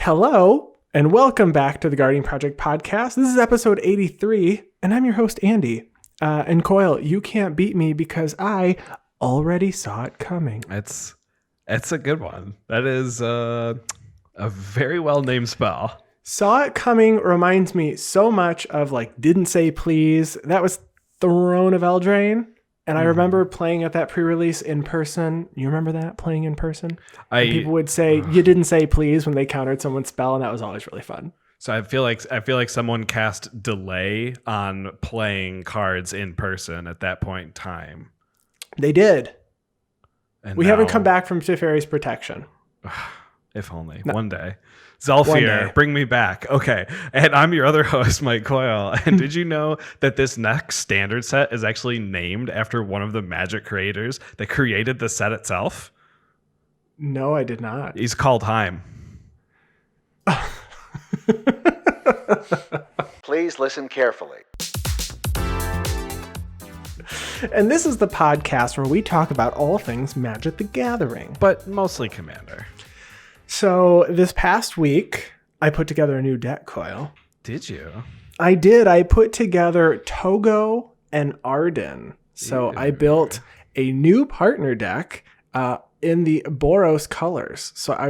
Hello, and welcome back to the Guardian Project podcast. This is episode 83, and I'm your host, Andy. And Coyle, you can't beat me because I already saw it coming. It's a good one. That is a very well-named spell. Saw it coming reminds me so much of, like, Didn't Say Please. That was Throne of Eldraine. And I remember playing at that pre-release in person. You remember that, playing in person? And people would say, you didn't say please when they countered someone's spell, and that was always really fun. So I feel like someone cast delay on playing cards in person at that point in time. They did. And we haven't come back from Teferi's protection. If only. No. One day. Zalfir, bring me back. Okay. And I'm your other host, Mike Coyle. And did you know that this next standard set is actually named after one of the Magic creators that created the set itself? No, I did not. He's Kaldheim. Please listen carefully. And this is the podcast where we talk about all things Magic the Gathering. But mostly Commander. So this past week, I put together a new deck, Coyle. Did you? I did. I put together Togo and Arden. So I built a new partner deck in the Boros colors. So I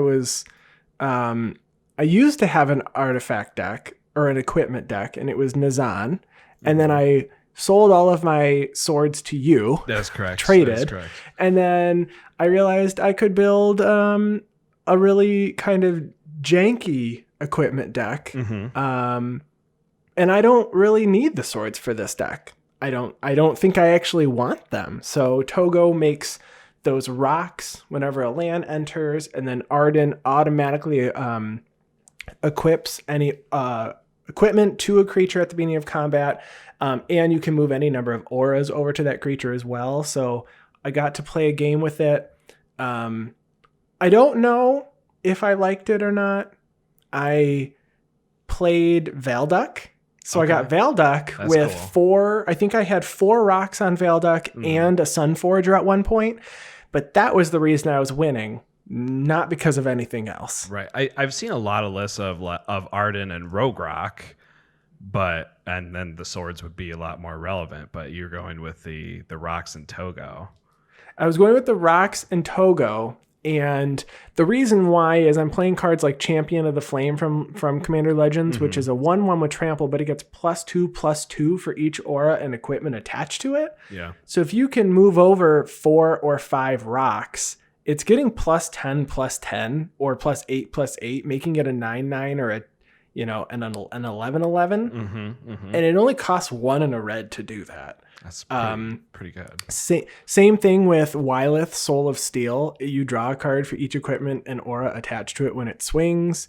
used to have an artifact deck or an equipment deck, and it was Nazan. And then I sold all of my swords to you. That's correct. Traded. That's correct. And then I realized I could build a really kind of janky equipment deck. And I don't really need the swords for this deck. I don't think I actually want them. So Togo makes those rocks whenever a land enters, and then Arden automatically equips any equipment to a creature at the beginning of combat. And you can move any number of auras over to that creature as well. So I got to play a game with it. I don't know if I liked it or not. I played Valduck. So okay. I got Valduck with cool. 4. I think I had 4 rocks on Valduck and a Sunforger at one point. But that was the reason I was winning, not because of anything else. Right. I've seen a lot of lists of Arden and Rogue Rock, and then the swords would be a lot more relevant. But you're going with the rocks and Togo. I was going with the rocks and Togo. And the reason why is I'm playing cards like Champion of the Flame from Commander Legends, which is a 1/1 with trample, but it gets +2/+2 for each aura and equipment attached to it. Yeah. So if you can move over 4 or 5 rocks, it's getting +10/+10 or +8/+8, making it a 9/9 or an 11/11. And it only costs 1 and a red to do that. That's pretty good. Same thing with Wylith, Soul of Steel. You draw a card for each equipment and aura attached to it when it swings.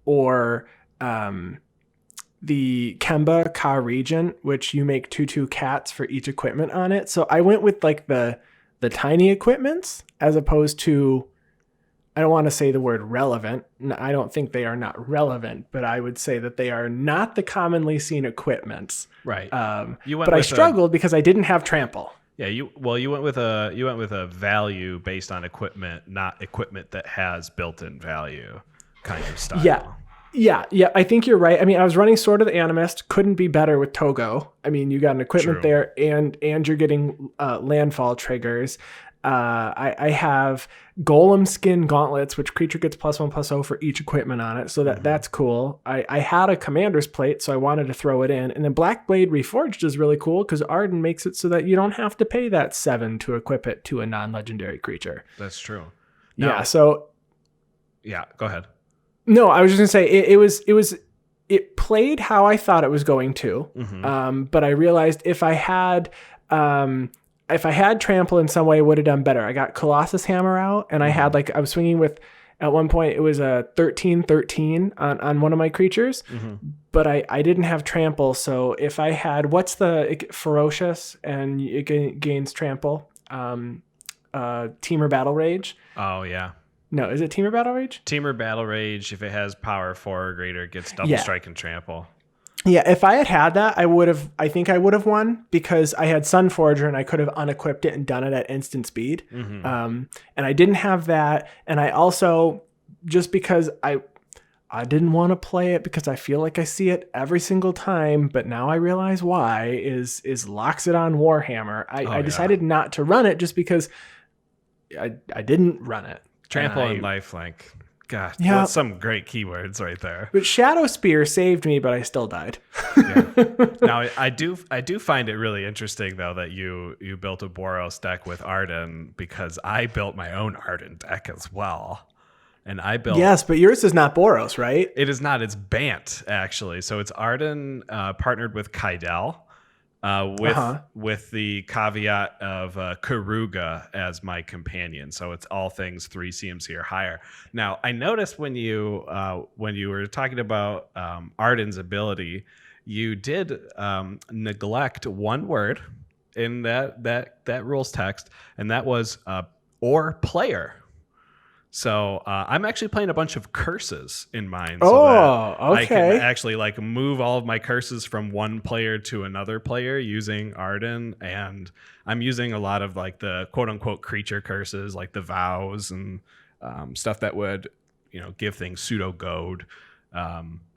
Or the Kemba Ka Regent, which you make 2/2 cats for each equipment on it. So I went with like the tiny equipments as opposed to, I don't want to say the word relevant. I don't think they are not relevant, but I would say that they are not the commonly seen equipments. Right. But I struggled because I didn't have trample. Yeah. You went with a value based on equipment, not equipment that has built-in value kind of style. Yeah. I think you're right. I mean, I was running Sword of the Animist. Couldn't be better with Togo. I mean, you got an equipment there, and you're getting landfall triggers. I have Golem Skin Gauntlets, which creature gets +1/+0 for each equipment on it. So that's cool. I had a Commander's Plate, so I wanted to throw it in. And then Blackblade Reforged is really cool because Arden makes it so that you don't have to pay that 7 to equip it to a non-legendary creature. That's true. Now, go ahead. No, I was just gonna say it played how I thought it was going to. But I realized if I had trample in some way, it would have done better. I got Colossus Hammer out, and I had I was swinging with, at one point it was a 13/13 on one of my creatures, but I didn't have trample. So if I had, what's the ferocious and it gains trample, Teamer Battle Rage. Oh yeah. No, is it Teamer Battle Rage? Teamer Battle Rage, if it has power 4 or greater, it gets double strike and trample. Yeah, if I had that, I think I would have won because I had Sunforger and I could have unequipped it and done it at instant speed. And I didn't have that. And I also, just because I didn't want to play it because I feel like I see it every single time, but now I realize why is Loxodon Warhammer. I decided not to run it just because I didn't run it. Trample and lifelink. God, yeah. That's some great keywords right there. But Shadow Spear saved me, but I still died. Yeah. Now I do find it really interesting though that you built a Boros deck with Arden, because I built my own Arden deck as well. And I built... Yes, but yours is not Boros, right? It is not. It's Bant, actually. So it's Arden partnered with Kaldheim with the caveat of Karuga as my companion. So it's all things 3 CMC or higher. Now, I noticed when you were talking about Arden's ability, you did neglect one word in that rules text, and that was or player. So I'm actually playing a bunch of curses in mine. So that okay. I can actually like move all of my curses from one player to another player using Arden. And I'm using a lot of like the quote unquote creature curses, like the vows and stuff that would, give things pseudo goad,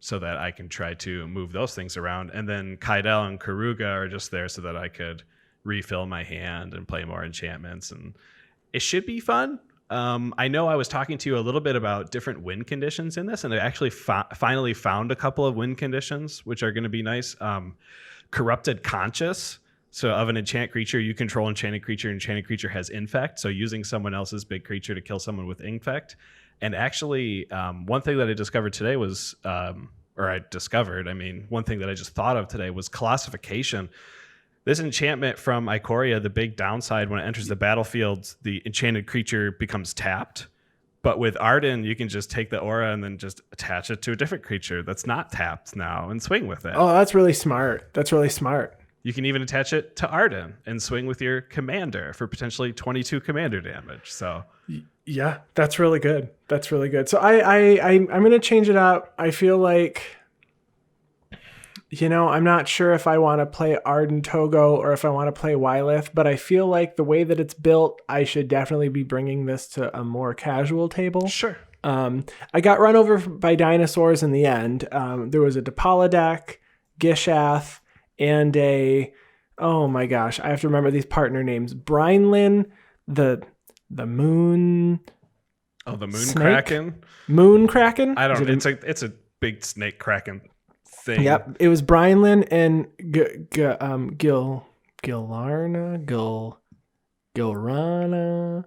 so that I can try to move those things around. And then Kaldheim and Karuga are just there so that I could refill my hand and play more enchantments. And it should be fun. I know I was talking to you a little bit about different win conditions in this, and I actually finally found a couple of win conditions, which are going to be nice. Corrupted Conscious. So of an enchant creature, you control enchanted creature has infect. So using someone else's big creature to kill someone with infect. And actually, one thing that I discovered today was, one thing that I just thought of today was Colossification. This enchantment from Ikoria, the big downside, when it enters the battlefield, the enchanted creature becomes tapped. But with Arden, you can just take the aura and then just attach it to a different creature that's not tapped now and swing with it. Oh, that's really smart. You can even attach it to Arden and swing with your commander for potentially 22 commander damage. So yeah, that's really good. So I'm going to change it up. I feel like... I'm not sure if I want to play Arden Togo or if I want to play Wylith, but I feel like the way that it's built, I should definitely be bringing this to a more casual table. Sure. I got run over by dinosaurs in the end. There was a Depala deck, Gishath, and oh my gosh, I have to remember these partner names. Brynlin, the moon... Oh, the Moon Snake? Kraken? Moon Kraken? I don't know. It's a big snake kraken thing. Yep, it was Brynlin and Gilrana,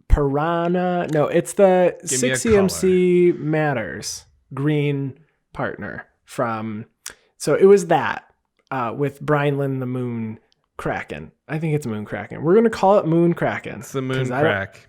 Piranha. No, it's the 6 CMC Matters green partner from. So it was that with Brynlin the Moon Kraken. I think it's Moon Kraken. We're gonna call it Moon Kraken. It's the Moon Crack.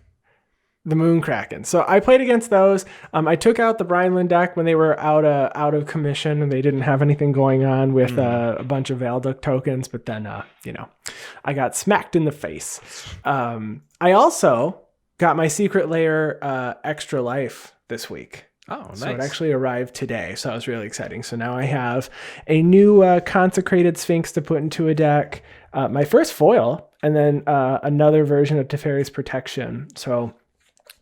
The Moon Kraken. So I played against those. I took out the Brynlin deck when they were out of commission and they didn't have anything going on with a bunch of Valduck tokens. But then, I got smacked in the face. I also got my Secret Lair Extra Life this week. Oh, nice. So it actually arrived today. So that was really exciting. So now I have a new Consecrated Sphinx to put into a deck. My first foil, and then another version of Teferi's Protection. So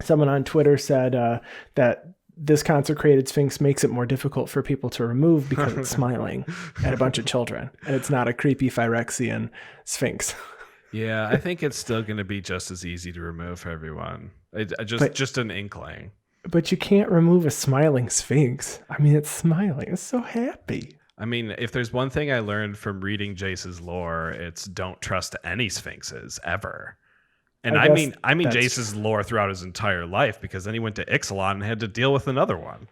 someone on Twitter said that this Consecrated Sphinx makes it more difficult for people to remove because it's smiling at a bunch of children. And it's not a creepy Phyrexian Sphinx. Yeah, I think it's still going to be just as easy to remove for everyone. Just an inkling. But you can't remove a smiling Sphinx. I mean, it's smiling. It's so happy. I mean, if there's one thing I learned from reading Jace's lore, it's don't trust any Sphinxes ever. And I mean Jace's lore throughout his entire life, because then he went to Ixalan and had to deal with another one.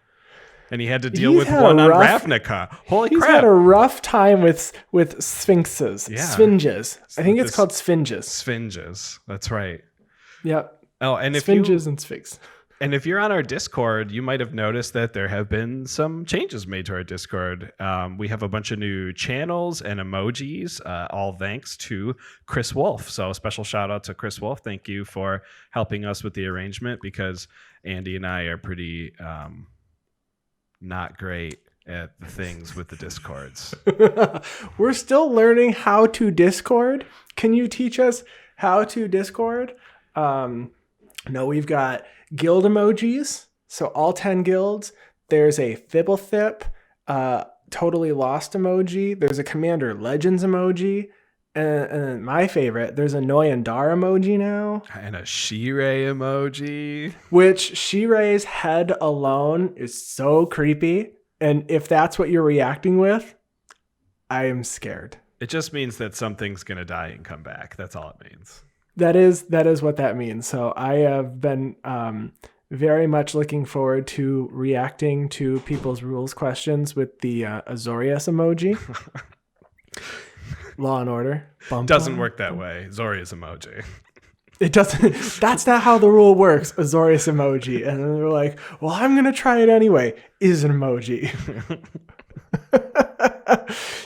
And he had to deal with one on Ravnica. Holy crap. He's had a rough time with sphinxes. Yeah. Sphinges. I think it's called sphinges. Sphinges. That's right. Yep. Oh, and Sphinges and sphinx. And if you're on our Discord, you might have noticed that there have been some changes made to our Discord. We have a bunch of new channels and emojis, all thanks to Chris Wolf. So a special shout out to Chris Wolf. Thank you for helping us with the arrangement, because Andy and I are pretty not great at the things with the Discords. We're still learning how to Discord. Can you teach us how to Discord? No, we've got guild emojis. So all 10 guilds, there's a Fibblethip, Totally Lost emoji. There's a Commander Legends emoji. And my favorite, there's a Noyandar emoji now. And a Shirei emoji. Which Shirei's head alone is so creepy. And if that's what you're reacting with, I am scared. It just means that something's going to die and come back. That's all it means. That is what that means. So I have been very much looking forward to reacting to people's rules questions with the Azorius emoji. Law and Order. Doesn't work that way. Zorius emoji. It doesn't. That's not how the rule works. Azorius emoji. And then they're like, well, I'm going to try it anyway. Is an emoji.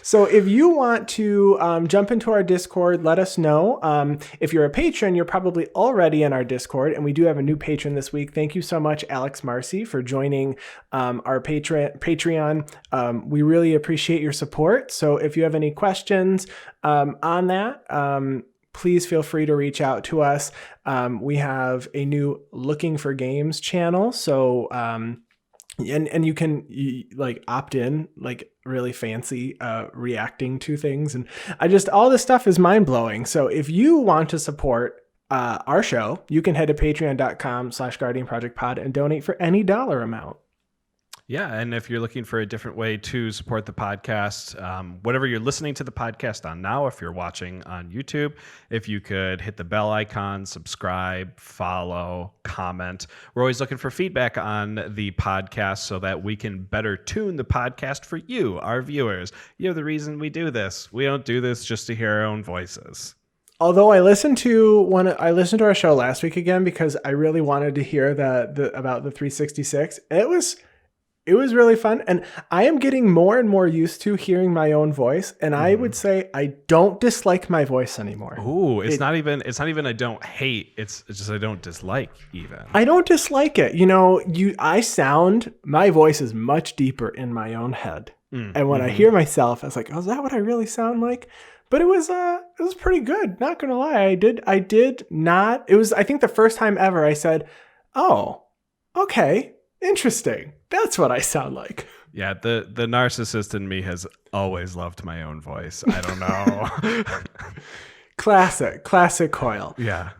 So if you want to jump into our Discord, let us know. If you're a patron, you're probably already in our Discord, and we do have a new patron this week. Thank you so much, Alex Marcy, for joining our Patreon. We really appreciate your support. So if you have any questions on that, please feel free to reach out to us. We have a new Looking for Games channel. So and you can like opt in, like really fancy reacting to things, and all this stuff is mind-blowing. So if you want to support our show, you can head to patreon.com/guardianprojectpod and donate for any dollar amount. Yeah, and if you're looking for a different way to support the podcast, whatever you're listening to the podcast on now, if you're watching on YouTube, if you could hit the bell icon, subscribe, follow, comment. We're always looking for feedback on the podcast so that we can better tune the podcast for you, our viewers. You're the reason we do this. We don't do this just to hear our own voices. Although I listened to our show last week again because I really wanted to hear about the 366. It was really fun, and I am getting more and more used to hearing my own voice, and I would say I don't dislike my voice anymore. Ooh, it's not even I don't hate, it's just I don't dislike even. I don't dislike it. You know, my voice is much deeper in my own head. And when I hear myself, I was like, oh, is that what I really sound like? But it was pretty good, not gonna lie. I did not, it was, I think the first time ever I said, oh, okay, interesting. That's what I sound like. Yeah, the narcissist in me has always loved my own voice. I don't know. Classic Coyle. Yeah.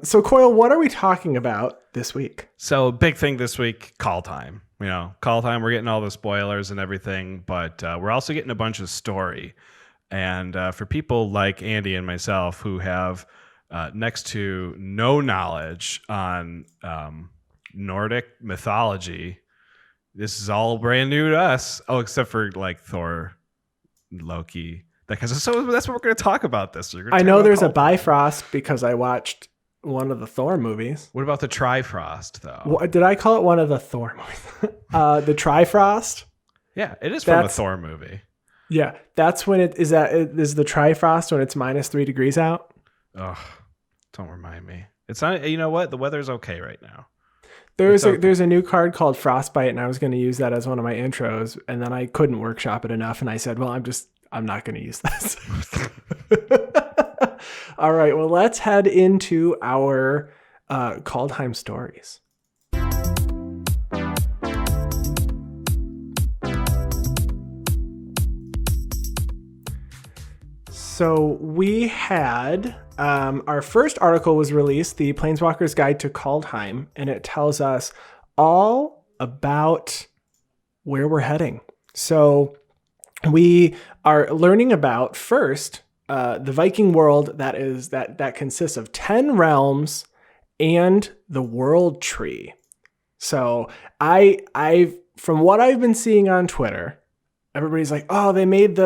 So Coyle, what are we talking about this week? So big thing this week, Kaldheim. You know, Kaldheim, we're getting all the spoilers and everything, but we're also getting a bunch of story. And for people like Andy and myself who have next to no knowledge on Nordic mythology, this is all brand new to us. Oh, except for like Thor, Loki, that kind of stuff. So that's what we're going to talk about this. I know there's a Bifrost because I watched one of the Thor movies. What about the Trifrost, though? What, did I call it one of the Thor movies? The Trifrost? Yeah, it is from a Thor movie. Yeah, that's when is the Trifrost when it's -3 degrees out? Oh, don't remind me. It's not. You know what? The weather's okay right now. There's a new card called Frostbite, and I was going to use that as one of my intros, and then I couldn't workshop it enough, and I said, well, I'm not going to use this. All right, well, let's head into our Kaldheim stories. So we had our first article was released, the Planeswalker's Guide to Kaldheim, and it tells us all about where we're heading. So we are learning about first the Viking world that consists of 10 realms and the world tree. So I from what I've been seeing on Twitter, everybody's like, oh, they made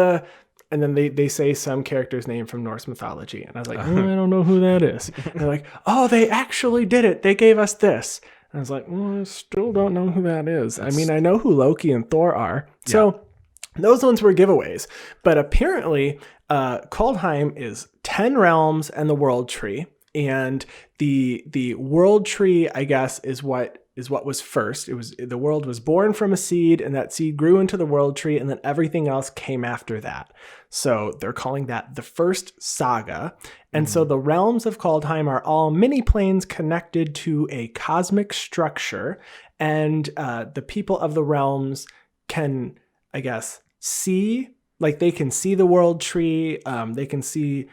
and then they say some character's name from Norse mythology. And I was like, I don't know who that is. And they're like, oh, they actually did it. They gave us this. And I was like, well, I still don't know who that is. I mean, I know who Loki and Thor are. Yeah. So those ones were giveaways. But apparently, Kaldheim is 10 realms and the world tree. And the world tree, I guess, is what was first. The world was born from a seed, and that seed grew into the world tree, and then everything else came after that. So they're calling that the first saga. And so the realms of Kaldheim are all mini planes connected to a cosmic structure, and the people of the realms can, I guess, see, like they can see the world tree, they can see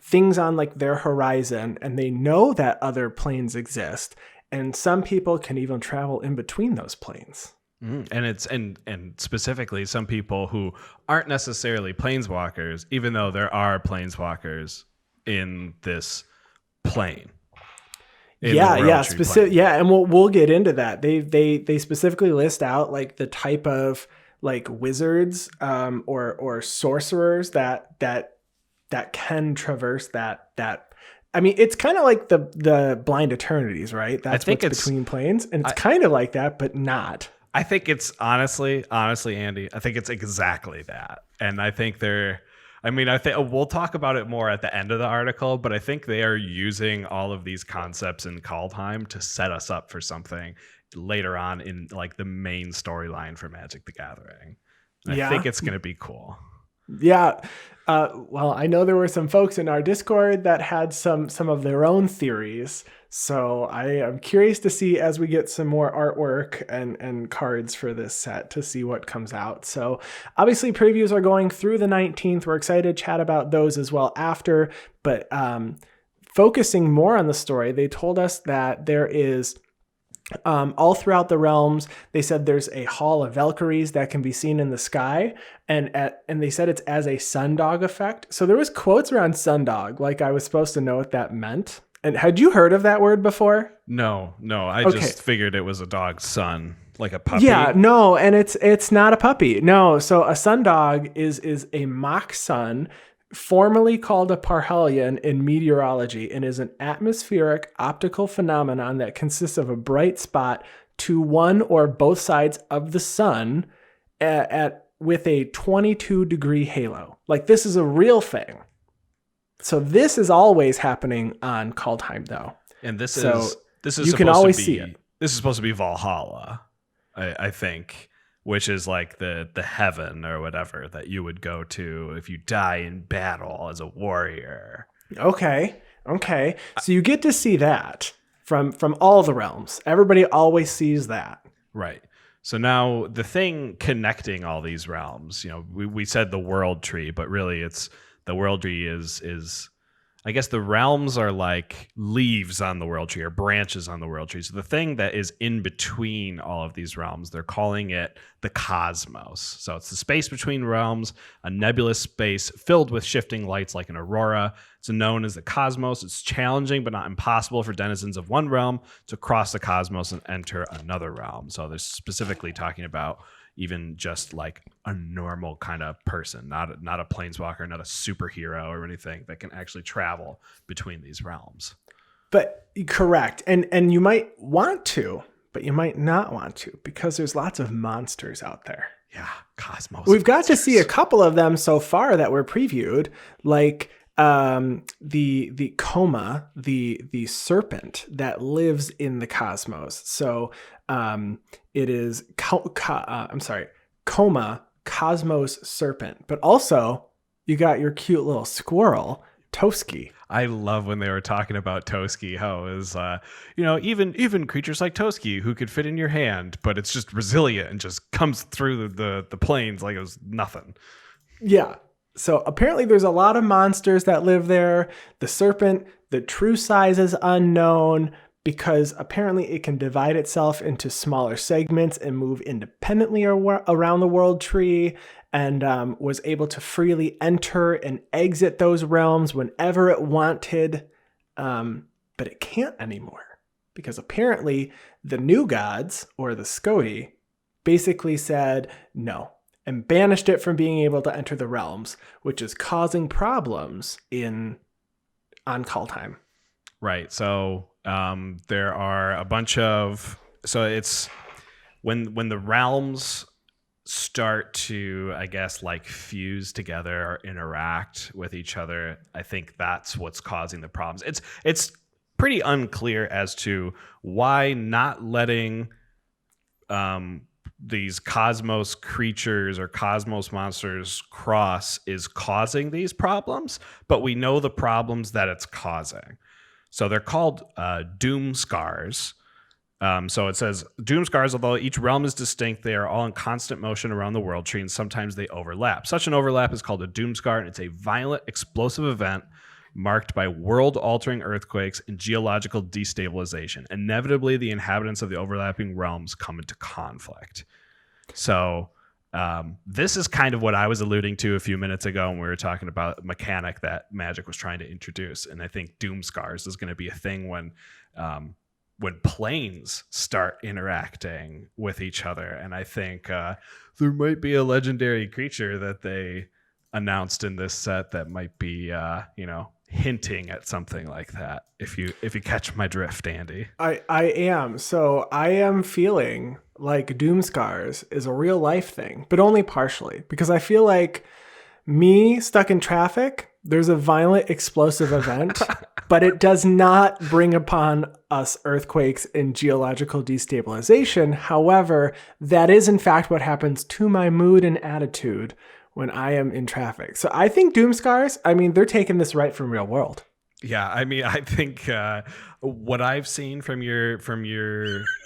things on like their horizon, and they know that other planes exist, and some people can even travel in between those planes. And it's and specifically some people who aren't necessarily planeswalkers, even though there are planeswalkers in this plane. And we'll get into that. They specifically list out like the type of like wizards or sorcerers that can traverse that. I mean, it's kind of like the blind eternities, right? That's what's between planes, and it's kind of like that, but not. I think it's honestly, Andy, I think it's exactly that. And I think I think we'll talk about it more at the end of the article, but I think they are using all of these concepts in Kaldheim to set us up for something later on in like the main storyline for Magic the Gathering. I think it's going to be cool. Yeah. Well, I know there were some folks in our Discord that had some of their own theories. So I am curious to see as we get some more artwork and cards for this set to see what comes out. So obviously previews are going through the 19th. We're excited to chat about those as well after. But focusing more on the story, they told us that there is all throughout the realms, they said there's a hall of Valkyries that can be seen in the sky, and they said it's as a sundog effect. So there was quotes around sundog, like I was supposed to know what that meant. And had you heard of that word before? No, I just figured it was a dog's son, like a puppy. Yeah, no, and it's not a puppy. No, so a sundog is a mock sun, formerly called a parhelion in meteorology, and is an atmospheric optical phenomenon that consists of a bright spot to one or both sides of the sun with a 22-degree halo. Like, this is a real thing. So this is always happening on Kaldheim, though. And this is you can always see it. This is supposed to be Valhalla, I think, which is like the heaven or whatever that you would go to if you die in battle as a warrior. Okay. So you get to see that from all the realms. Everybody always sees that. Right. So now the thing connecting all these realms, we said the world tree, but really it's the world tree is I guess the realms are like leaves on the world tree or branches on the world tree. So the thing that is in between all of these realms, they're calling it the cosmos. So it's the space between realms, a nebulous space filled with shifting lights like an aurora. It's known as the cosmos. It's challenging but not impossible for denizens of one realm to cross the cosmos and enter another realm. So they're specifically talking about even just like a normal kind of person, not a planeswalker, not a superhero or anything that can actually travel between these realms. But correct. And you might want to, but you might not want to, because there's lots of monsters out there. Yeah, cosmos. We've got to see a couple of them so far that were previewed, like the coma, the serpent that lives in the cosmos. So it is coma, cosmos serpent, but also you got your cute little squirrel, Toski. I love when they were talking about Toski, how it was, even creatures like Toski who could fit in your hand, but it's just resilient and just comes through the planes like it was nothing. Yeah. So apparently there's a lot of monsters that live there. The serpent, the true size is unknown, because apparently it can divide itself into smaller segments and move independently around the world tree, and was able to freely enter and exit those realms whenever it wanted. But it can't anymore, because apparently the new gods, or the Skodi, basically said no and banished it from being able to enter the realms, which is causing problems on Kaldheim. Right. So there are a bunch of, so it's when the realms start to, I guess, like fuse together or interact with each other, I think that's what's causing the problems. It's pretty unclear as to why not letting these cosmos creatures or cosmos monsters cross is causing these problems, but we know the problems that it's causing. So they're called Doomscars, So it says, Doomscars, although each realm is distinct, they are all in constant motion around the world tree, and sometimes they overlap. Such an overlap is called a Doomscar, and it's a violent, explosive event marked by world-altering earthquakes and geological destabilization. Inevitably, the inhabitants of the overlapping realms come into conflict. So this is kind of what I was alluding to a few minutes ago when we were talking about a mechanic that Magic was trying to introduce. And I think Doomscars is going to be a thing when planes start interacting with each other. And I think there might be a legendary creature that they announced in this set that might be, hinting at something like that. If you catch my drift, Andy. I am. So I am feeling like Doomscars is a real life thing, but only partially, because I feel like me stuck in traffic, there's a violent explosive event, but it does not bring upon us earthquakes and geological destabilization. However, that is in fact what happens to my mood and attitude when I am in traffic. So I think Doomscars, they're taking this right from real world. Yeah, I think what I've seen from your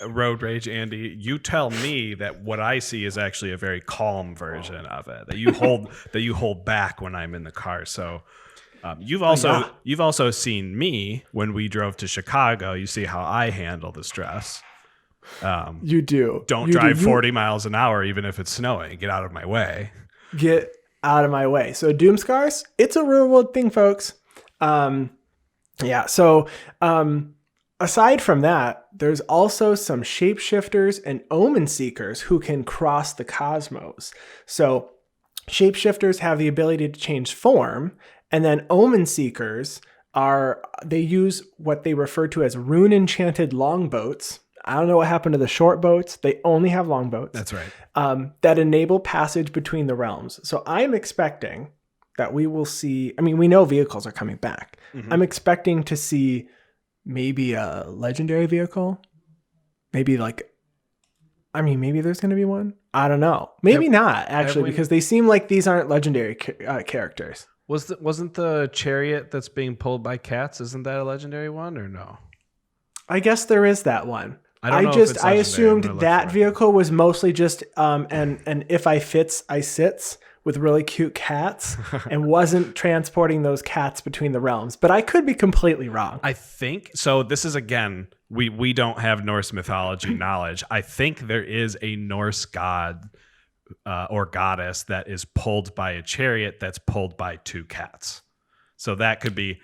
road rage, Andy, you tell me that what I see is actually a very calm version of it that you hold back when I'm in the car. So you've also seen me when we drove to Chicago. You see how I handle the stress. You do. Don't drive 40 miles an hour even if it's snowing. Get out of my way. Get out of my way. So Doomscars, it's a real world thing, folks. So aside from that, there's also some shapeshifters and Omen Seekers who can cross the cosmos. So shapeshifters have the ability to change form, and then Omen Seekers they use what they refer to as rune enchanted longboats. I don't know what happened to the short boats. They only have longboats. That's right. That enable passage between the realms. So I'm expecting that we will see, we know vehicles are coming back. Mm-hmm. I'm expecting to see maybe a legendary vehicle. Maybe maybe there's going to be one. I don't know. Maybe not, actually, because they seem like these aren't legendary characters. Wasn't the chariot that's being pulled by cats, isn't that a legendary one or no? I guess there is that one. I assumed that vehicle was mostly just and if I fits, I sits with really cute cats and wasn't transporting those cats between the realms. But I could be completely wrong. I think so. This is, again, we don't have Norse mythology knowledge. I think there is a Norse god or goddess that is pulled by a chariot that's pulled by two cats. So that could be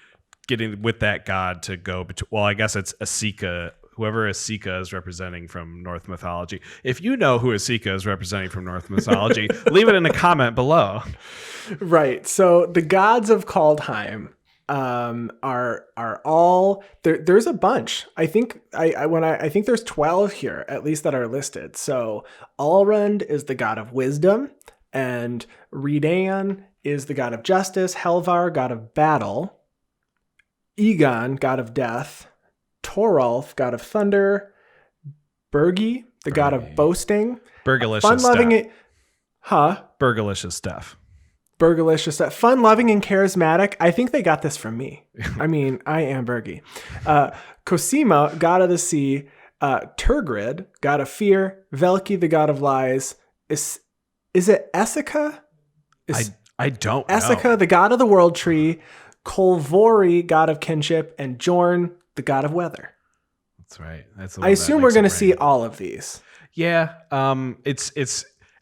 getting with that god to go between. Well, I guess it's Asika. Whoever Asika is representing from Norse mythology. If you know who Asika is representing from Norse mythology, leave it in a comment below. Right. So the gods of Kaldheim are all there. There's a bunch. I think I think there's 12 here at least that are listed. So Alrund is the god of wisdom, and Redan is the god of justice. Helvar, god of battle. Egon, god of death. Toralf, god of thunder. Bergi, the god of boasting. Burgalicious stuff. Burgalicious stuff. Burgalicious stuff. Fun, loving, and charismatic. I think they got this from me. I am Bergi. Cosima, god of the sea. Turgrid, god of fear. Velki, the god of lies. Is it Essica? I don't know. Essica, the god of the world tree. Kolvori, god of kinship. And Jorn, the god of weather. That's right. I assume we're going to see all of these. Yeah.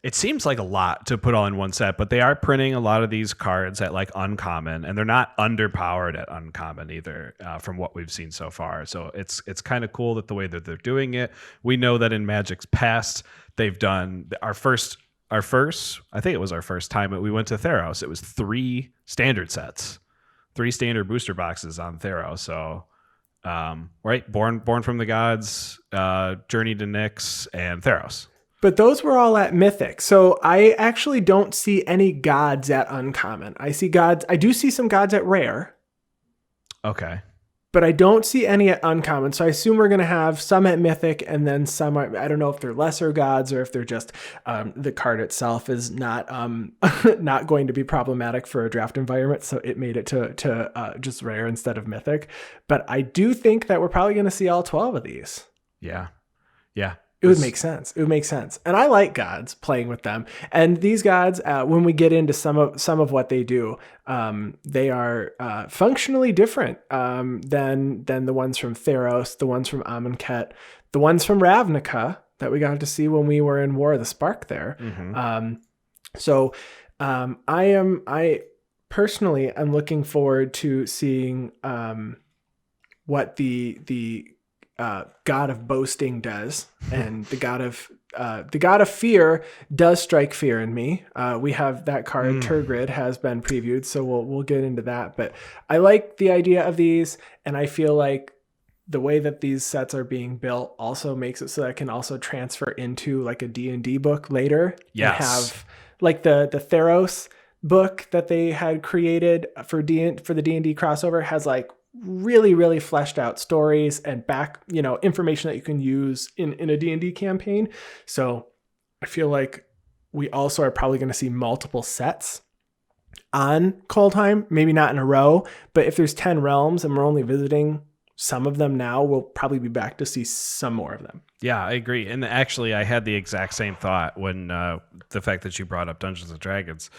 It seems like a lot to put all in one set, but they are printing a lot of these cards at uncommon, and they're not underpowered at uncommon either, from what we've seen so far. So it's kind of cool that the way that they're doing it. We know that in Magic's past, they've done our first. I think it was our first time that we went to Theros. It was 3 standard sets, 3 standard booster boxes on Theros. So. Right, born from the gods, Journey to Nyx, and Theros. But those were all at Mythic, so I actually don't see any gods at uncommon. I do see some gods at rare. Okay. But I don't see any at uncommon, so I assume we're going to have some at Mythic, and then some I don't know if they're lesser gods or if they're just the card itself is not not going to be problematic for a draft environment, so it made it to just rare instead of Mythic. But I do think that we're probably going to see all 12 of these. Yeah. Yeah. It would make sense. It would make sense. And I like gods, playing with them. And these gods, when we get into some of what they do, they are functionally different than the ones from Theros, the ones from Amonkhet, the ones from Ravnica that we got to see when we were in War of the Spark there. So I personally am looking forward to seeing what the God of boasting does, and the God of fear does strike fear in me. We have that card. Turgid has been previewed, so we'll get into that. But I like the idea of these, and I feel like the way that these sets are being built also makes it so that I can also transfer into like a D&D book later. Yes. And have like the Theros book that they had created for the D&D crossover has like really, really fleshed out stories and back, information that you can use in a D&D campaign. So I feel like we also are probably going to see multiple sets on Kaldheim, maybe not in a row, but if there's 10 realms and we're only visiting some of them now, we'll probably be back to see some more of them. Yeah, I agree. And actually, I had the exact same thought when the fact that you brought up Dungeons and Dragons.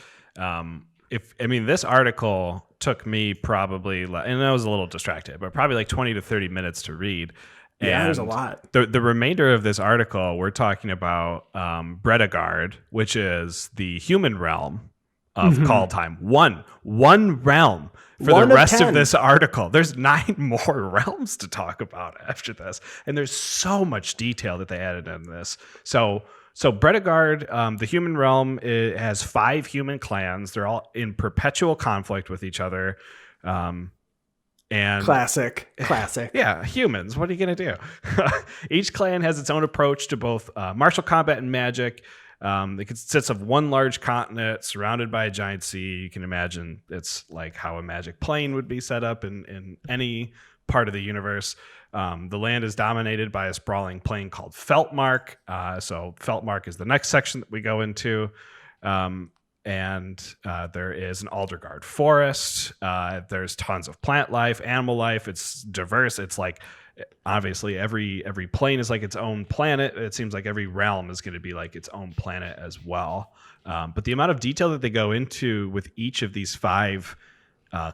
This article took me probably, and I was a little distracted, but probably like 20 to 30 minutes to read. Yeah, there's a lot. The remainder of this article, we're talking about Bredagard, which is the human realm of Kaldheim. One realm for the rest of this article. There's 9 more realms to talk about after this. And there's so much detail that they added in this. So Bredagard, the human realm, it has 5 human clans. They're all in perpetual conflict with each other. And classic. Yeah, humans. What are you going to do? Each clan has its own approach to both martial combat and magic. It consists of one large continent surrounded by a giant sea. You can imagine it's like how a magic plane would be set up in any part of the universe. The land is dominated by a sprawling plain called Feltmark. So Feltmark is the next section that we go into. And there is an Aldergard forest. There's tons of plant life, animal life. It's diverse. It's like, obviously, every plane is like its own planet. It seems like every realm is going to be like its own planet as well. But the amount of detail that they go into with each of these 5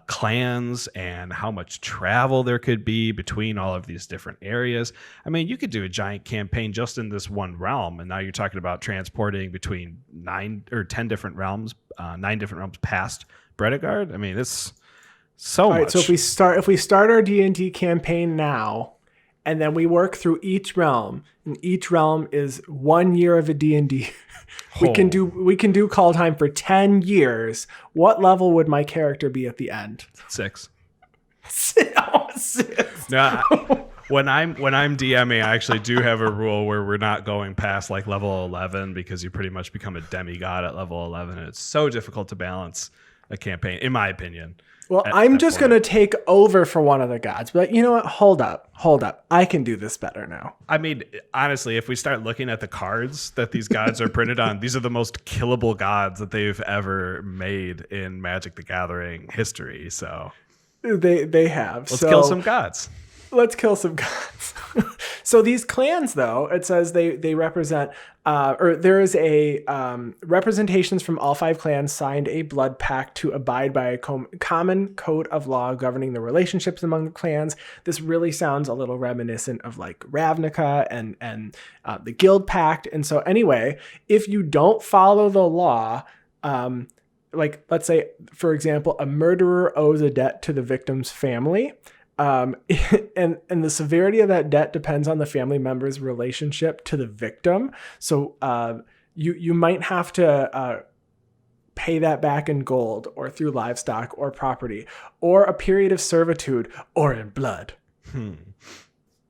clans and how much travel there could be between all of these different areas. I mean, you could do a giant campaign just in this one realm, and now you're talking about transporting between 9 or 10 different realms, 9 different realms past Bredagard. I mean, it's so much. All right, so if we start our D&D campaign now, and then we work through each realm, and each realm is 1 year of a D&D. We can do Kaldheim for 10 years. What level would my character be at the end? 6. 6. No, when I'm DMing, I actually do have a rule where we're not going past like level 11, because you pretty much become a demigod at level 11, and it's so difficult to balance a campaign, in my opinion. Well, I'm just going to take over for one of the gods. But you know what? Hold up. I can do this better now. I mean, honestly, if we start looking at the cards that these gods are printed on, these are the most killable gods that they've ever made in Magic the Gathering history. So they have. Let's kill some gods. Let's kill some gods. So these clans, though, it says they represent, or there is a representations from all 5 clans signed a blood pact to abide by a common code of law governing the relationships among the clans. This really sounds a little reminiscent of like Ravnica and the Guild Pact. And so anyway, if you don't follow the law, like let's say, for example, a murderer owes a debt to the victim's family. And the severity of that debt depends on the family member's relationship to the victim. So you might have to pay that back in gold or through livestock or property or a period of servitude or in blood.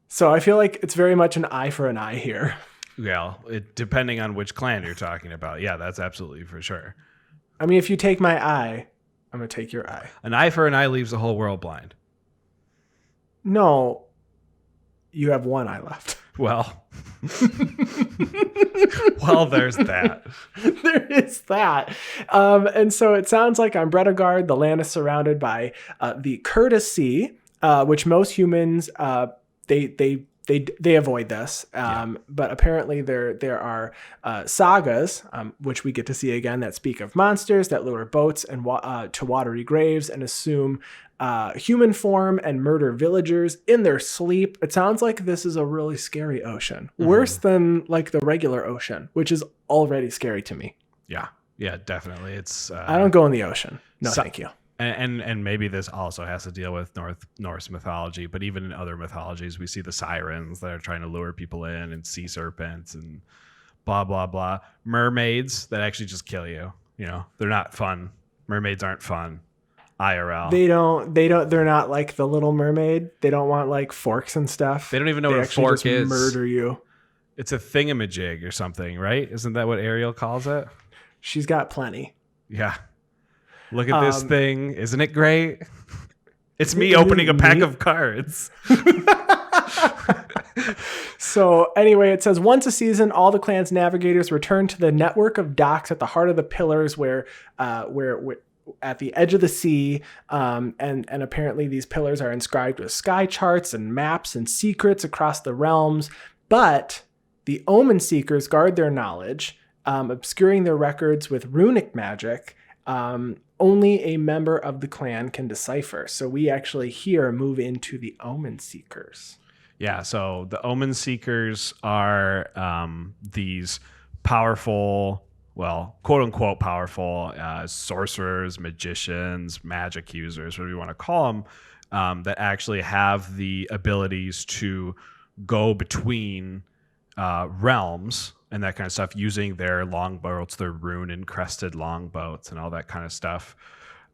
So I feel like it's very much an eye for an eye here. Yeah, depending on which clan you're talking about. Yeah, that's absolutely for sure. I mean, if you take my eye, I'm going to take your eye. An eye for an eye leaves the whole world blind. No, you have one eye left. Well, there's that. There is that. And so it sounds like on Bredagard, the land is surrounded by the Curtis Sea, which most humans, they they avoid this. But apparently there are sagas, which we get to see again, that speak of monsters that lure boats and to watery graves and assume human form and murder villagers in their sleep. It sounds like this is a really scary ocean, worse than like the regular ocean, which is already scary to me. Yeah, definitely. It's I don't go in the ocean. No, thank you. And maybe this also has to deal with Norse mythology, but even in other mythologies, we see the sirens that are trying to lure people in, and sea serpents and blah blah blah. Mermaids that actually just kill you. You know, they're not fun. Mermaids aren't fun. IRL. They're not like the Little Mermaid. They don't want like forks and stuff. They don't even know what a fork is. Murder you. It's a thingamajig or something, right? Isn't that what Ariel calls it? She's got plenty. Yeah. Look at this thing. Isn't it great? It's me opening a pack of cards. So anyway, it says once a season, all the clan's navigators return to the network of docks at the heart of the pillars where at the edge of the sea. And apparently these pillars are inscribed with sky charts and maps and secrets across the realms. But the Omen Seekers guard their knowledge, obscuring their records with runic magic. Only a member of the clan can decipher. So we actually here move into the Omen Seekers. Yeah, so the Omen Seekers are these powerful, well, quote unquote powerful sorcerers, magicians, magic users, whatever you want to call them, that actually have the abilities to go between realms and that kind of stuff using their longboats, their rune encrusted longboats and all that kind of stuff.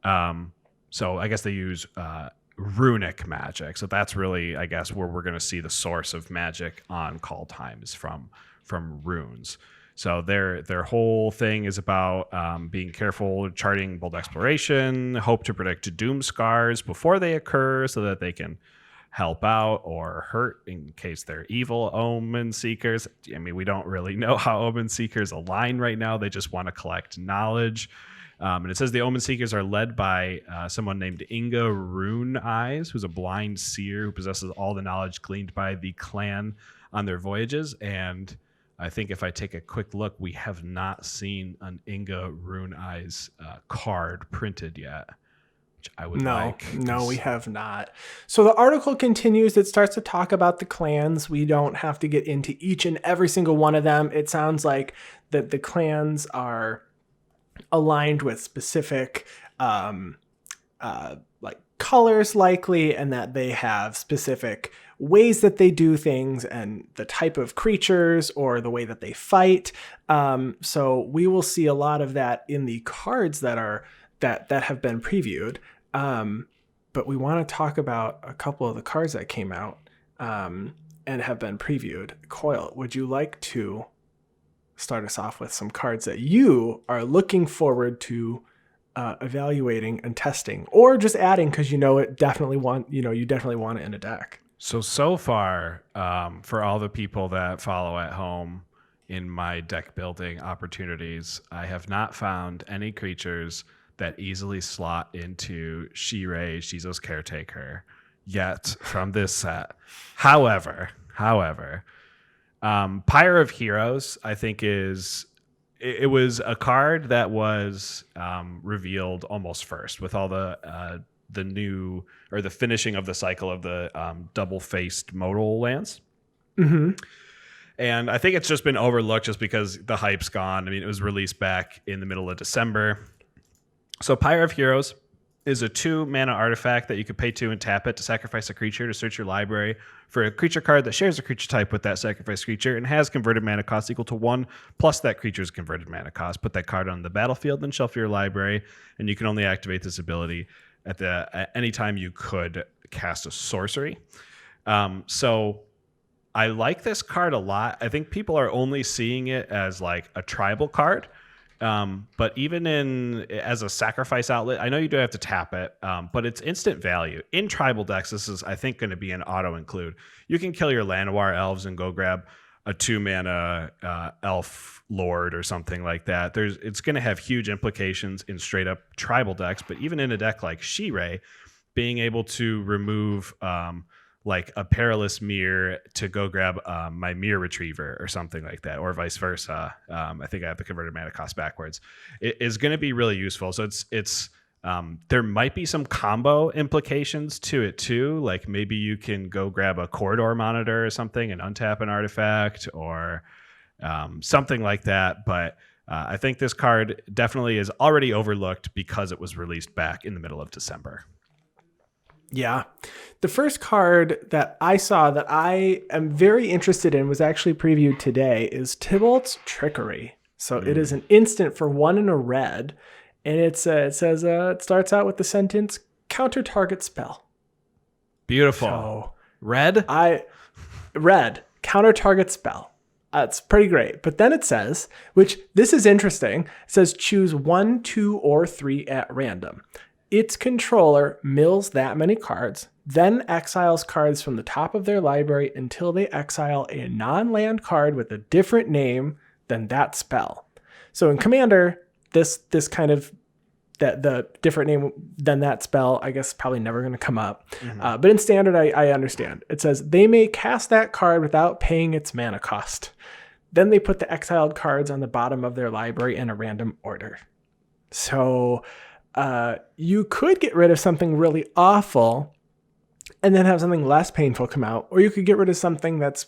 So I guess they use runic magic. So that's really, I guess, where we're going to see the source of magic on Kaldheim is from runes. So their whole thing is about being careful, charting bold exploration, hope to predict Doomscars before they occur so that they can help out or hurt in case they're evil Omen Seekers. I mean, we don't really know how Omen Seekers align right now. They just want to collect knowledge. And it says the Omen Seekers are led by someone named Inga Rune Eyes, who's a blind seer who possesses all the knowledge gleaned by the clan on their voyages. And I think if I take a quick look, we have not seen an Inga Rune Eyes card printed yet. I would like. No, we have not. So the article continues. It starts to talk about the clans. We don't have to get into each and every single one of them. It sounds like that the clans are aligned with specific like colors likely, and that they have specific ways that they do things and the type of creatures or the way that they fight. So we will see a lot of that in the cards that have been previewed. But we want to talk about a couple of the cards that came out and have been previewed. Coyle, would you like to start us off with some cards that you are looking forward to evaluating and testing, or just adding because you definitely want it in a deck? So far, for all the people that follow at home in my deck building opportunities, I have not found any creatures that easily slot into Shirei, Shizo's Caretaker, yet from this set. However, Pyre of Heroes, I think it was a card that was revealed almost first with all the new, or the finishing of the cycle of the double-faced modal lands. Mm-hmm. And I think it's just been overlooked just because the hype's gone. I mean, it was released back in the middle of December. So Pyre of Heroes is a 2-mana artifact that you can pay 2 and tap it to sacrifice a creature to search your library for a creature card that shares a creature type with that sacrificed creature and has converted mana cost equal to 1 plus that creature's converted mana cost. Put that card on the battlefield, then shelf your library, and you can only activate this ability at any time you could cast a sorcery. So I like this card a lot. I think people are only seeing it as like a tribal card. But even as a sacrifice outlet, I know you do have to tap it, but it's instant value. In tribal decks, this is, I think, going to be an auto include. You can kill your Llanowar elves and go grab a 2-mana elf lord or something like that. It's going to have huge implications in straight up tribal decks, but even in a deck like Shirei, being able to remove like a perilous mirror to go grab my mirror retriever or something like that, or vice versa. I think I have the converted mana cost backwards. It is going to be really useful. So it's there might be some combo implications to it too. Like maybe you can go grab a corridor monitor or something and untap an artifact or something like that. But I think this card definitely is already overlooked because it was released back in the middle of December. Yeah. The first card that I saw that I am very interested in was actually previewed today is Tybalt's Trickery. So it is an instant for 1 and a red. And it says it starts out with the sentence, counter target spell. Beautiful. So red, counter target spell. It's pretty great. But then it says, which this is interesting, it says choose 1, 2, or 3 at random. Its controller mills that many cards, then exiles cards from the top of their library until they exile a non-land card with a different name than that spell. So in Commander, this kind of the different name than that spell, I guess, probably never going to come up. But in Standard, I understand. It says they may cast that card without paying its mana cost. Then they put the exiled cards on the bottom of their library in a random order. So you could get rid of something really awful and then have something less painful come out, or you could get rid of something that's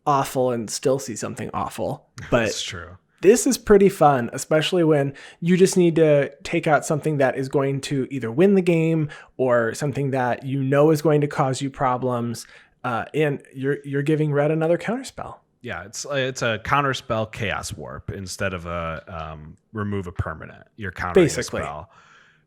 awful and still see something awful. But that's true. This is pretty fun, especially when you just need to take out something that is going to either win the game or something that you know is going to cause you problems, and you're giving red another counterspell. Yeah, it's a counterspell Chaos Warp instead of a remove a permanent. You're countering Basically. a spell.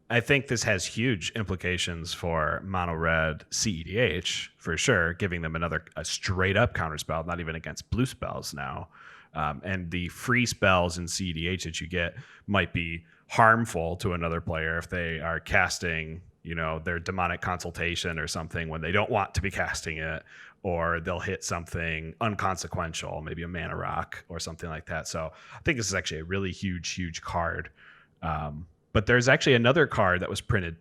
I think this has huge implications for mono red CEDH for sure, giving them a straight up counterspell, not even against blue spells now. And the free spells in CEDH that you get might be harmful to another player if they are casting, their demonic consultation or something when they don't want to be casting it, or they'll hit something unconsequential, maybe a mana rock or something like that. So I think this is actually a really huge card. But there's actually another card that was printed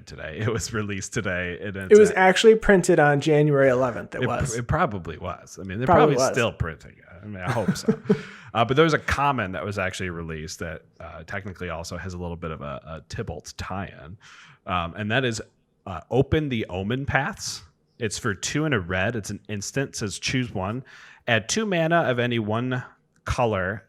today. It was released today. It was actually printed on January 11th. It probably was. I mean, they're probably still printing it. I mean, I hope so. But there was a common that was actually released that technically also has a little bit of a Tybalt's tie-in. And that is Open the Omen Paths. It's for 2 and a red. It's an instant. It says choose 1. Add 2 mana of any one color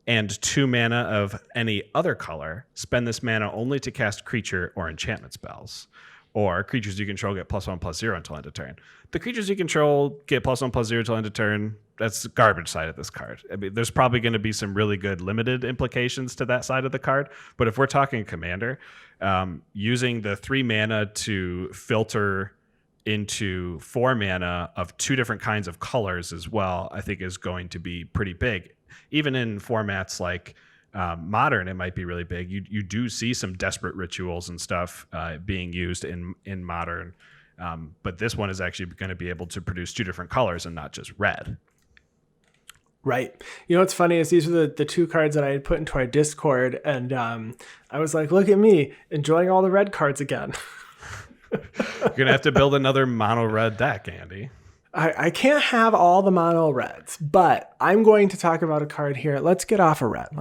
and 2 mana of any other color. Spend this mana only to cast creature or enchantment spells. Or creatures you control get +1/+0 until end of turn. The creatures you control get +1/+0 until end of turn. That's the garbage side of this card. I mean, there's probably going to be some really good limited implications to that side of the card. But if we're talking Commander, using the 3 mana to filter into 4 mana of 2 different kinds of colors as well, I think is going to be pretty big. Even in formats like Modern, it might be really big. You do see some desperate rituals and stuff being used in Modern, but this one is actually going to be able to produce 2 different colors and not just red. Right. What's funny is these are the 2 cards that I had put into our Discord, and I was like, look at me enjoying all the red cards again. You're going to have to build another mono red deck, Andy. I can't have all the mono reds, but I'm going to talk about a card here. Let's get off of red. And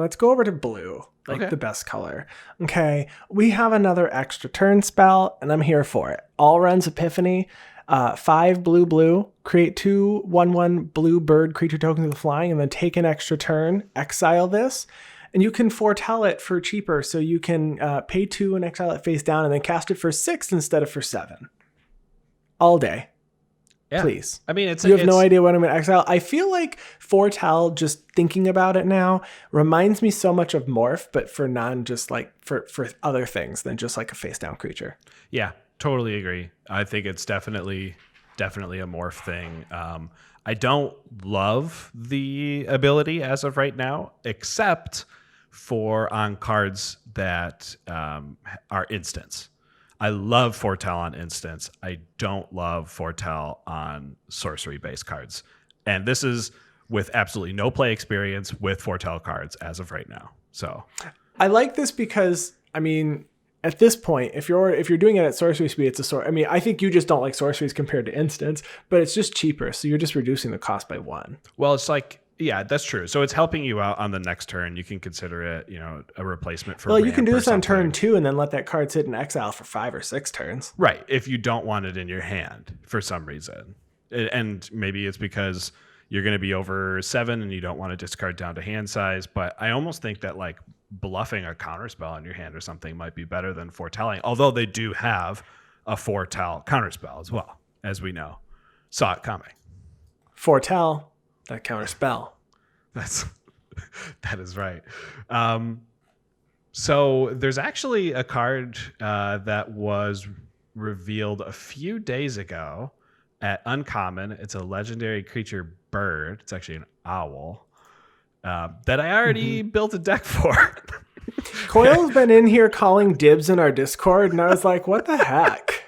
let's go over to blue, the best color. Okay. We have another extra turn spell, and I'm here for it. Allrun's Epiphany, 5 blue, create 2 1/1 blue bird creature tokens with flying, and then take an extra turn, exile this. And you can foretell it for cheaper, so you can pay 2 and exile it face down, and then cast it for 6 instead of for 7. All day. Yeah. Please. I mean, you have no idea what I'm going to exile. I feel like foretell, just thinking about it now, reminds me so much of Morph, but for for other things than just like a face down creature. Yeah, totally agree. I think it's definitely a Morph thing. I don't love the ability as of right now, except for on cards that are instants. I love foretell on instants. I don't love foretell on sorcery-based cards. And this is with absolutely no play experience with foretell cards as of right now. So I like this because, I mean, at this point, if you're doing it at sorcery speed, it's a sort. I mean, I think you just don't like sorceries compared to instants, but it's just cheaper, so you're just reducing the cost by 1. Well, it's like, yeah, that's true. So it's helping you out on the next turn. You can consider it, a replacement for. Well, you can do this on turn 2 and then let that card sit in exile for 5 or 6 turns. Right, if you don't want it in your hand for some reason, and maybe it's because you're going to be over 7 and you don't want to discard down to hand size. But I almost think that like bluffing a counterspell in your hand or something might be better than foretelling. Although they do have a foretell counterspell as well, as we know. Saw it coming. Foretell, that counterspell. That is right. So there's actually a card that was revealed a few days ago at Uncommon. It's a legendary creature bird. It's actually an owl that I already built a deck for. Coyle's been in here calling dibs in our Discord, and I was like, what the heck?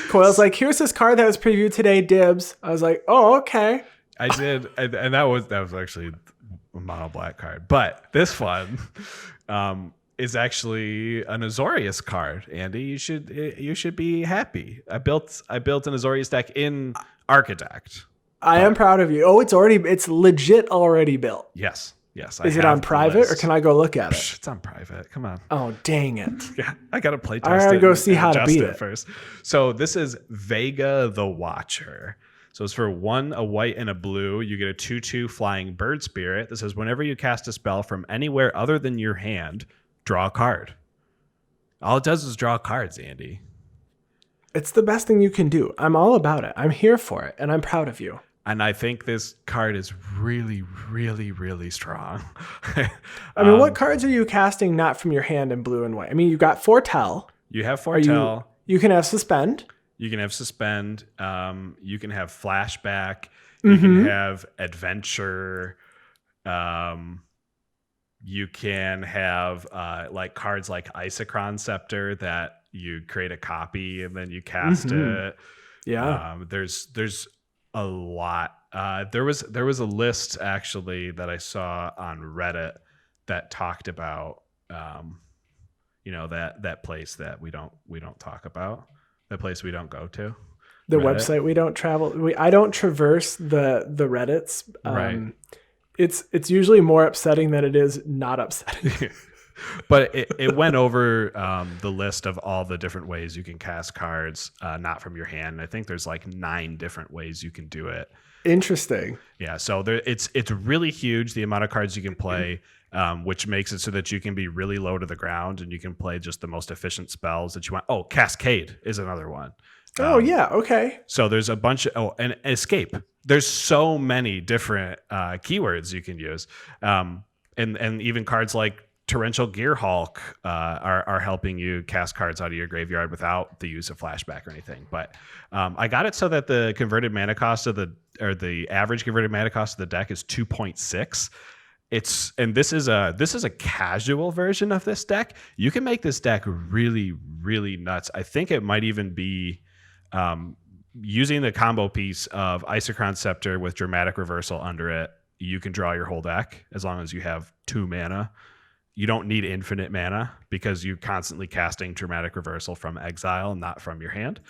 Coyle's like, here's this card that was previewed today, dibs. I was like, oh, okay. I did, and that was actually a mono black card. But this one is actually an Azorius card. Andy, you should be happy. I built an Azorius deck in Architect. I am proud of you. Oh, it's legit already built. Yes. Is it on private or can I go look at it? It's on private. Come on. Oh, dang it. Yeah, I got to play test I gotta go see how to beat it first. So this is Vega the Watcher. So it's for 1, a white and a blue. You get a 2/2 flying bird spirit. This says whenever you cast a spell from anywhere other than your hand, draw a card. All it does is draw cards, Andy. It's the best thing you can do. I'm all about it. I'm here for it, and I'm proud of you. And I think this card is really, really, really strong. I mean, what cards are you casting not from your hand in blue and white? I mean, you got Foretell. You have Foretell. You can have Suspend. You can have Suspend. You can have Flashback. You can have Adventure. You can have like cards like Isochron Scepter that you create a copy and then you cast it. Yeah. There's a lot. There was a list actually that I saw on Reddit that talked about that place that we don't talk about, the place we don't go to, the Reddit. Website we don't travel. I don't traverse the Reddits. Right. It's usually more upsetting than it is not upsetting. But it went over the list of all the different ways you can cast cards not from your hand. I think there's like 9 different ways you can do it. Interesting. Yeah, so it's really huge, the amount of cards you can play, which makes it so that you can be really low to the ground and you can play just the most efficient spells that you want. Oh, Cascade is another one. Yeah, okay. So there's a bunch of, and Escape. There's so many different keywords you can use. And even cards like Torrential Gearhulk are helping you cast cards out of your graveyard without the use of flashback or anything. But I got it so that the converted mana cost the average converted mana cost of the deck is 2.6. This is a casual version of this deck. You can make this deck really, really nuts. I think it might even be using the combo piece of Isochron Scepter with Dramatic Reversal under it. You can draw your whole deck as long as you have 2 mana. You don't need infinite mana because you're constantly casting Dramatic Reversal from exile, not from your hand.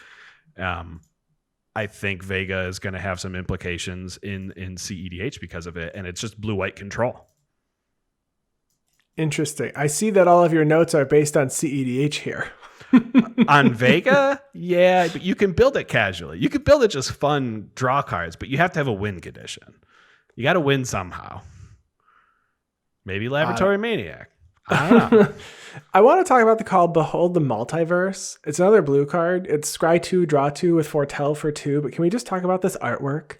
I think Vega is going to have some implications in CEDH because of it, and it's just blue-white control. Interesting. I see that all of your notes are based on CEDH here. On Vega, yeah, but you can build it casually. You can build it just fun draw cards, but you have to have a win condition. You got to win somehow. Maybe Laboratory Maniac. I don't know. I want to talk about the card Behold the Multiverse. It's another blue card. It's scry 2, draw 2 with Foretell for 2. But can we just talk about this artwork?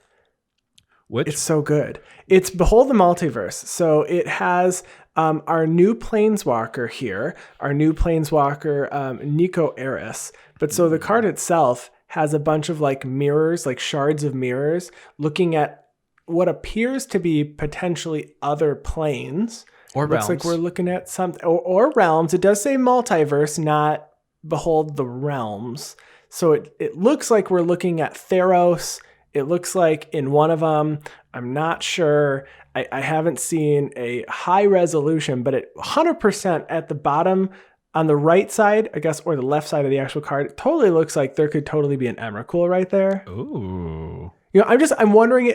It's so good. It's Behold the Multiverse. So it has our new Planeswalker here, our new Planeswalker, Nico Eris. But so the card itself has a bunch of like mirrors, like shards of mirrors, looking at what appears to be potentially other planes. Or looks realms. like we're looking at something, or realms. It does say multiverse, not Behold the Realms. So it looks like we're looking at Theros. It looks like in one of them, I'm not sure. I haven't seen a high resolution, but 100% at the bottom On the right side, I guess, or the left side of the actual card, it totally looks like there could totally be an Emrakul right there. Ooh. I'm wondering,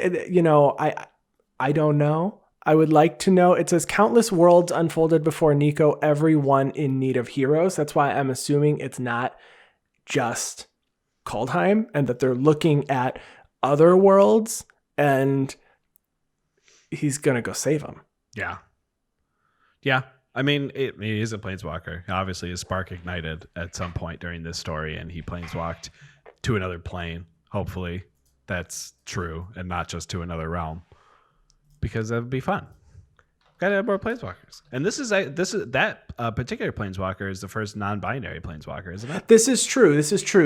I don't know. I would like to know. It says countless worlds unfolded before Nico, everyone in need of heroes. That's why I'm assuming it's not just Kaldheim and that they're looking at other worlds and he's going to go save them. Yeah. Yeah. I mean, he is a planeswalker. Obviously, his spark ignited at some point during this story and he planeswalked to another plane. Hopefully that's true and not just to another realm, because that would be fun. Gotta have more planeswalkers. And this is that particular planeswalker is the first non-binary planeswalker, isn't it? This is true.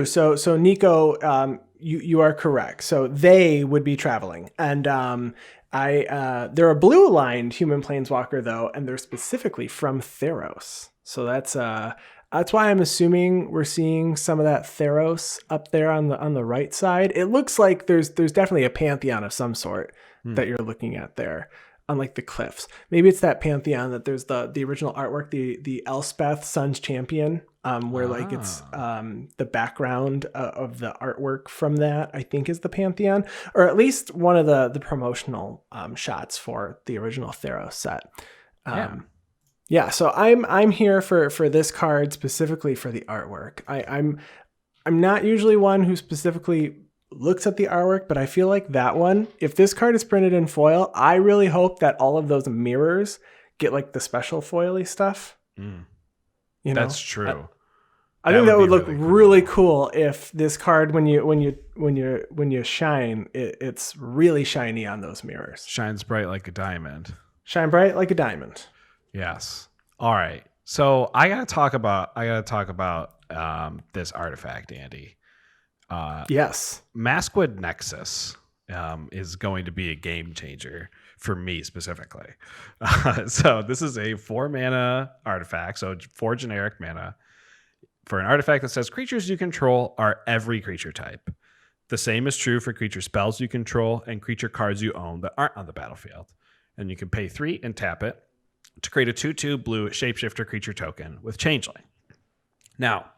So Nico, you are correct. So they would be traveling, and they're a blue-aligned human planeswalker though, and they're specifically from Theros. So that's why I'm assuming we're seeing some of that Theros up there on the right side. It looks like there's definitely a pantheon of some sort that you're looking at there. Unlike the cliffs, maybe it's that pantheon that there's the original artwork, the Elspeth Sun's Champion, where like it's the background of the artwork from that I think is the pantheon, or at least one of the promotional shots for the original Theros set. Yeah. So I'm here for this card specifically for the artwork. I'm not usually one who specifically looks at the artwork, but I feel like that one, if this card is printed in foil, I really hope that all of those mirrors get like the special foily stuff. That's true. I think that would look really cool if this card, when you shine, it's really shiny on those mirrors. Shines bright like a diamond. Shine bright like a diamond. Yes. All right. So I gotta talk about this artifact, Andy. Yes. Maskwood Nexus is going to be a game changer for me specifically. So this is a 4-mana artifact, so 4 generic mana for an artifact that says creatures you control are every creature type. The same is true for creature spells you control and creature cards you own that aren't on the battlefield. And you can pay 3 and tap it to create a 2/2 blue shapeshifter creature token with Changeling. Now,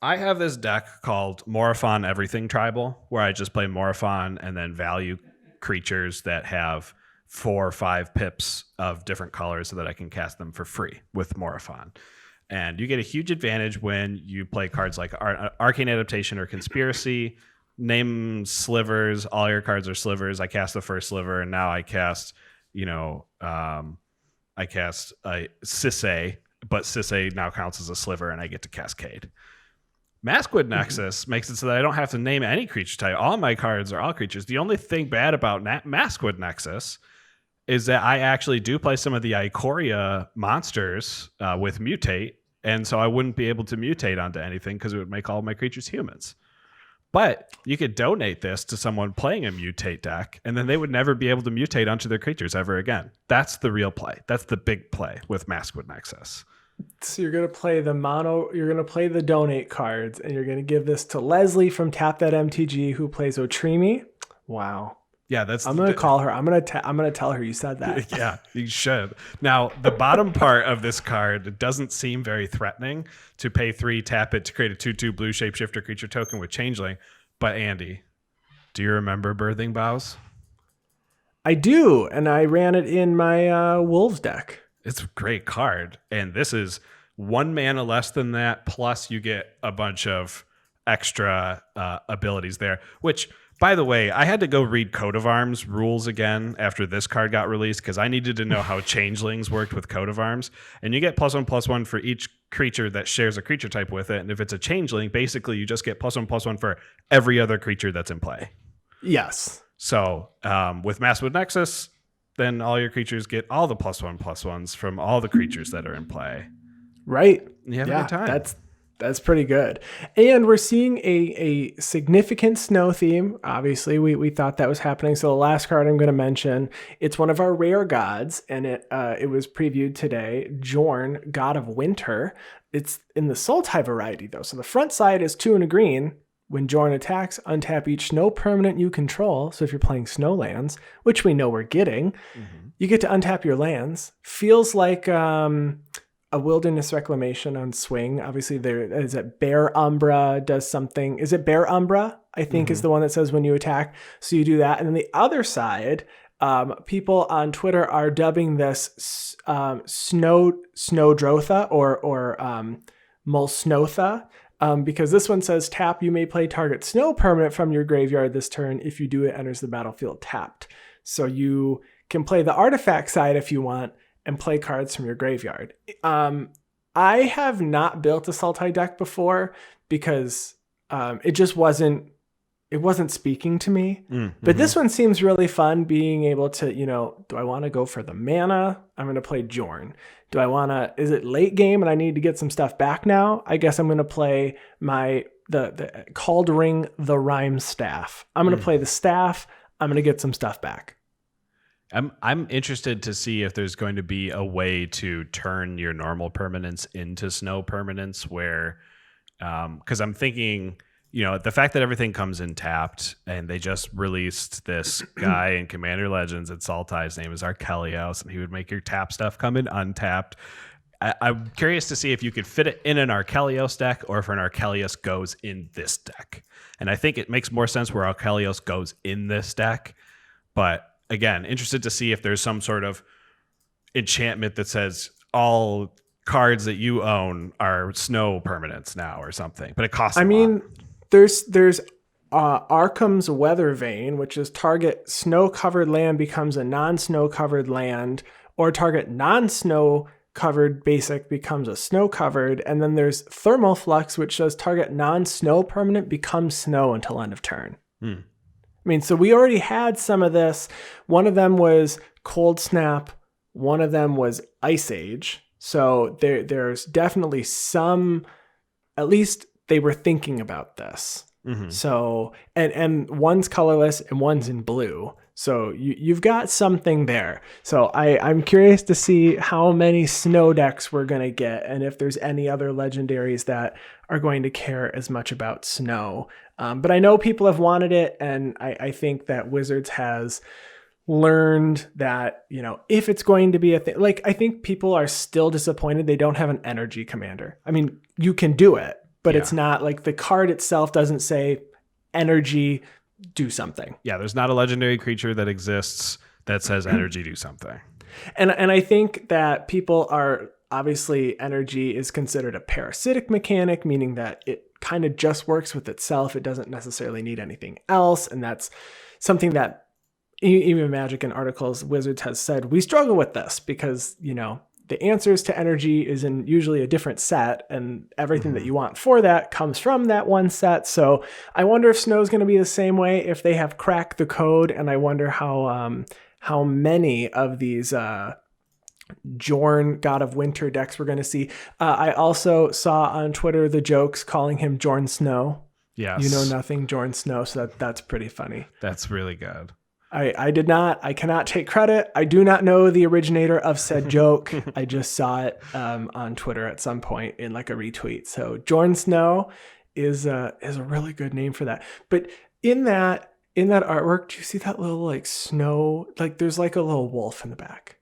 I have this deck called Morophon Everything Tribal, where I just play Morophon and then value creatures that have 4 or 5 pips of different colors so that I can cast them for free with Morophon. And you get a huge advantage when you play cards like Arcane Adaptation or Conspiracy. Name slivers. All your cards are slivers. I cast the first sliver, and now I cast, Sisay, but Sisay now counts as a sliver, and I get to Cascade. Maskwood Nexus makes it so that I don't have to name any creature type. All my cards are all creatures. The only thing bad about Maskwood Nexus is that I actually do play some of the Ikoria monsters with Mutate, and so I wouldn't be able to mutate onto anything because it would make all my creatures humans. But you could donate this to someone playing a Mutate deck, and then they would never be able to mutate onto their creatures ever again. That's the real play. That's the big play with Maskwood Nexus. So you're going to play you're going to play the donate cards, and you're going to give this to Leslie from Tap That MTG, who plays Otrimi. Wow. Yeah, I'm going to call her. I'm going to tell her you said that. Yeah, you should. Now, the bottom part of this card doesn't seem very threatening to pay 3, tap it to create a 2/2 blue shapeshifter creature token with Changeling. But Andy, do you remember Birthing Boughs? I do, and I ran it in my Wolves deck. It's a great card, and this is 1 mana less than that, plus you get a bunch of extra abilities there, which, by the way, I had to go read Coat of Arms rules again after this card got released because I needed to know how Changelings worked with Coat of Arms. And you get +1/+1 for each creature that shares a creature type with it, and if it's a Changeling, basically you just get +1/+1 for every other creature that's in play. Yes. So with Maskwood Nexus, then all your creatures get all the +1/+1s from all the creatures that are in play. Right. You have a good time. That's pretty good. And we're seeing a significant snow theme. Obviously, we thought that was happening. So the last card I'm going to mention, it's one of our rare gods, and it was previewed today. Jorn, God of Winter. It's in the Sultai variety, though. So the front side is 2 and a green. When Jorn attacks, untap each snow permanent you control. So if you're playing snow lands, which we know we're getting, you get to untap your lands. Feels like a Wilderness Reclamation on swing. Obviously, there is it Bear Umbra does something. Is it Bear Umbra? I think is the one that says when you attack. So you do that. And then the other side, people on Twitter are dubbing this Snowdrotha or Mulsnotha. Because this one says tap, you may play target snow permanent from your graveyard this turn. If you do, it enters the battlefield tapped. So you can play the artifact side if you want and play cards from your graveyard. I have not built a Sultai deck before because it just wasn't speaking to me. But this one seems really fun, being able to, do I want to go for the mana? I'm going to play Jorn. Do I want to, is it late game and I need to get some stuff back now? I guess I'm going to play the Kaldheim, the Rhyme Staff. I'm going to play the staff. I'm going to get some stuff back. I'm interested to see if there's going to be a way to turn your normal permanents into snow permanents where, because I'm thinking, the fact that everything comes in tapped, and they just released this guy in Commander Legends at Sultai, his name is Archelios, and he would make your tap stuff come in untapped. I'm curious to see if you could fit it in an Archelios deck or if an Archelios goes in this deck. And I think it makes more sense where Archelios goes in this deck. But again, interested to see if there's some sort of enchantment that says all cards that you own are snow permanents now or something. But it costs a lot. There's Arkham's Weather Vane, which is target snow-covered land becomes a non-snow-covered land, or target non-snow-covered basic becomes a snow-covered. And then there's Thermal Flux, which says target non-snow permanent becomes snow until end of turn. So we already had some of this. One of them was Cold Snap. One of them was Ice Age. So there's definitely some, at least they were thinking about this. So, and one's colorless and one's in blue. So you've got something there. So I'm curious to see how many snow decks we're going to get, and if there's any other legendaries that are going to care as much about snow. But I know people have wanted it, and I think that Wizards has learned that, if it's going to be a thing, like, I think people are still disappointed they don't have an energy commander. You can do it, but it's not like the card itself doesn't say energy, do something. Yeah, there's not a legendary creature that exists that says energy, do something. And I think that people are, obviously, energy is considered a parasitic mechanic, meaning that it kind of just works with itself. It doesn't necessarily need anything else. And that's something that even Magic and articles, Wizards has said, we struggle with this because, the answers to energy is in usually a different set, and everything that you want for that comes from that one set. So I wonder if Snow's going to be the same way, if they have cracked the code, and I wonder how many of these Jorn God of Winter decks we're going to see. I also saw on Twitter the jokes calling him Jorn Snow. Yes. You know nothing, Jorn Snow. So that's pretty funny. That's really good. I cannot take credit. I do not know the originator of said joke. I just saw it on Twitter at some point in like a retweet. So Jorn Snow is a really good name for that. But in that artwork, do you see that little like snow? Like there's like a little wolf in the back.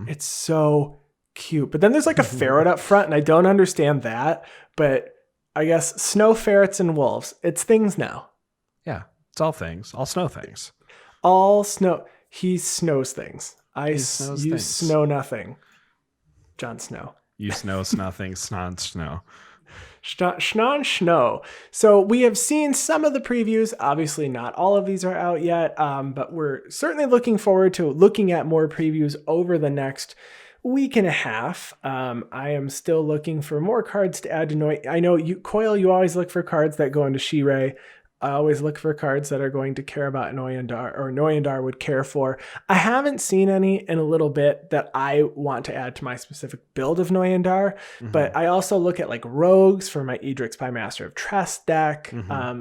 It's so cute. But then there's like a ferret up front, and I don't understand that. But I guess snow ferrets and wolves, it's things now. Yeah, it's all things, all snow things. All snow. He snows things. You snow nothing. Jon Snow. You snow nothing. Snon snow. Schnon Snow. So we have seen some of the previews. Obviously, not all of these are out yet, but we're certainly looking forward to looking at more previews over the next week and a half. I am still looking for more cards to add to Noy. I know you, Coyle, you always look for cards that go into Shirei. I always look for cards that are going to care about Noyandar, or Noyandar would care for. I haven't seen any in a little bit that I want to add to my specific build of Noyandar, but I also look at like rogues for my Edrix by Master of Tress deck.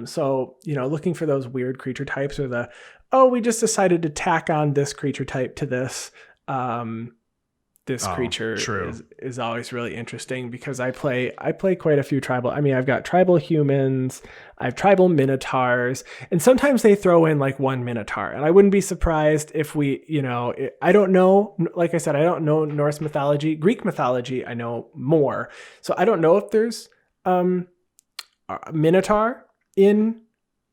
So, looking for those weird creature types, or we just decided to tack on this creature type to this. this creature true. is always really interesting because I play quite a few tribal. I mean, I've got tribal humans, I have tribal minotaurs, and sometimes they throw in like one minotaur. And I wouldn't be surprised if we, I don't know, like I said, I don't know Norse mythology. Greek mythology, I know more. So I don't know if there's a minotaur in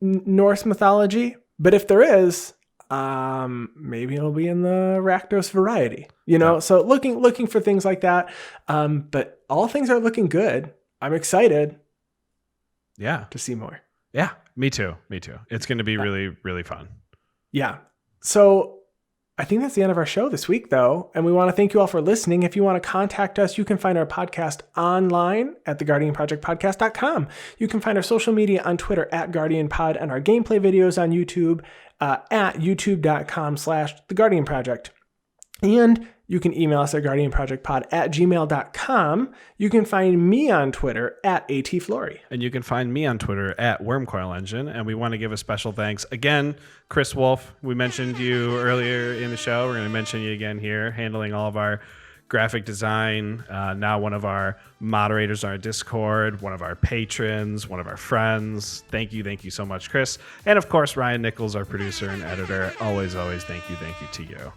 Norse mythology, but if there is, maybe it'll be in the Rakdos variety, so looking for things like that. But all things are looking good. I'm excited. Yeah. To see more. Yeah. Me too. It's going to be really, really fun. Yeah. So I think that's the end of our show this week, though. And we want to thank you all for listening. If you want to contact us, you can find our podcast online at theguardianprojectpodcast.com. You can find our social media on Twitter at GuardianPod and our gameplay videos on YouTube at youtube.com/theguardianproject. And you can email us at guardianprojectpod@gmail.com. You can find me on Twitter at ATFlory. And you can find me on Twitter at WormCoilEngine. And we want to give a special thanks again, Chris Wolf. We mentioned you earlier in the show. We're going to mention you again here, handling all of our graphic design. Now one of our moderators on our Discord, one of our patrons, one of our friends. Thank you so much, Chris. And of course, Ryan Nichols, our producer and editor. Always thank you to you.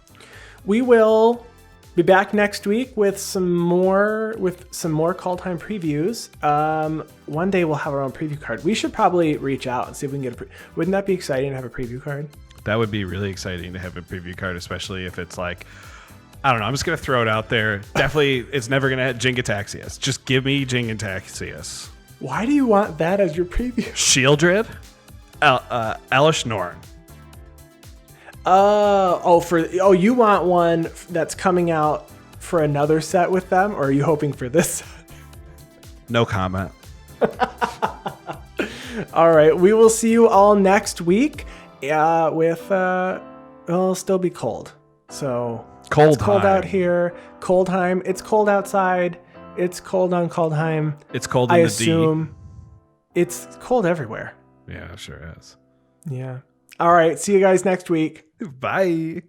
We will be back next week with some more Kaldheim previews. One day we'll have our own preview card. We should probably reach out and see if we can get wouldn't that be exciting to have a preview card? That would be really exciting to have a preview card, especially if it's like, I don't know, I'm just going to throw it out there. Definitely, it's never going to have Jingataxius. Just give me Jingataxius. Why do you want that as your preview? Shieldred, Elish Norn. You want one that's coming out for another set with them, or are you hoping for this? No comment. All right, we will see you all next week. It'll still be cold. So Kaldheim. It's cold out here. Kaldheim. It's cold outside. It's cold on Kaldheim. It's cold in I the assume it's cold everywhere. Yeah, it sure is. Yeah. All right. See you guys next week. Bye.